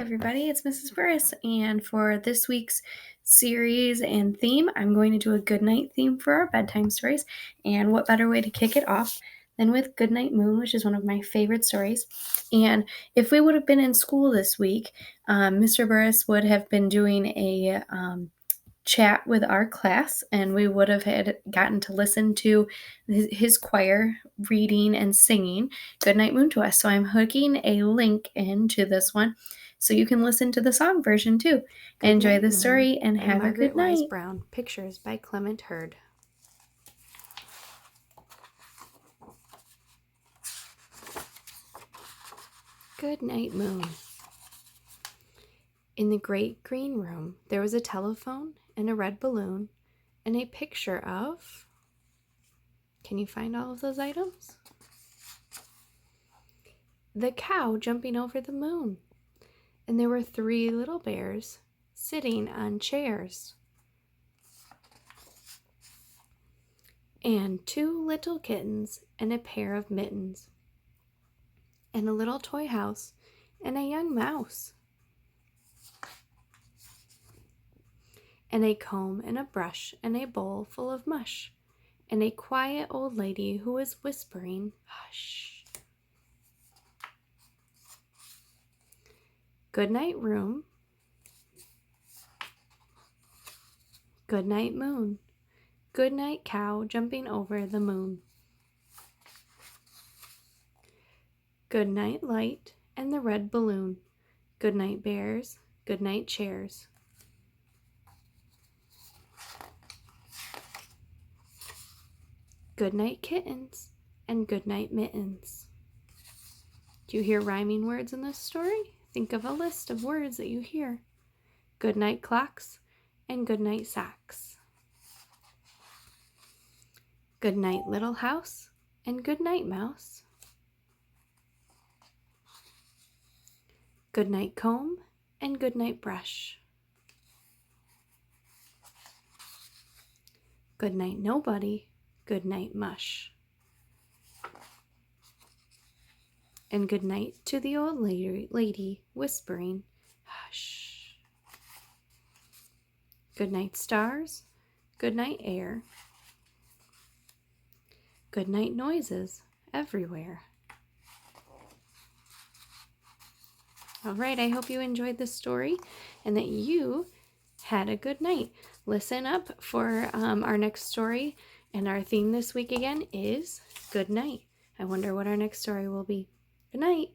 Everybody, it's Mrs. Burris, and for this week's series and theme, I'm going to do a Goodnight theme for our bedtime stories. And what better way to kick it off than with Goodnight Moon, which is one of my favorite stories. And if we would have been in school this week, Mr. Burris would have been doing a chat with our class, and we would have had gotten to listen to his choir reading and singing Goodnight Moon to us. So I'm hooking a link into this one so you can listen to the song version too. Enjoy the story and have a good night. Brown. Pictures by Clement Hurd. Goodnight Moon. In the great green room, there was a telephone and a red balloon and a picture of... Can you find all of those items? The cow jumping over the moon. And there were 3 little bears sitting on chairs. And 2 little kittens and a pair of mittens. And a little toy house and a young mouse. And a comb and a brush and a bowl full of mush. And a quiet old lady who was whispering, hush. Goodnight room. Goodnight moon. Goodnight cow jumping over the moon. Goodnight light and the red balloon. Goodnight bears. Goodnight chairs. Goodnight kittens and goodnight mittens. Do you hear rhyming words in this story? Think of a list of words that you hear. Goodnight clocks and goodnight socks. Goodnight little house and goodnight mouse. Goodnight comb and goodnight brush. Goodnight nobody, goodnight mush. And good night to the old lady whispering, hush. Good night stars, good night air. Good night noises everywhere. All right, I hope you enjoyed this story and that you had a good night. Listen up for our next story, and our theme this week again is good night. I wonder what our next story will be. Good night.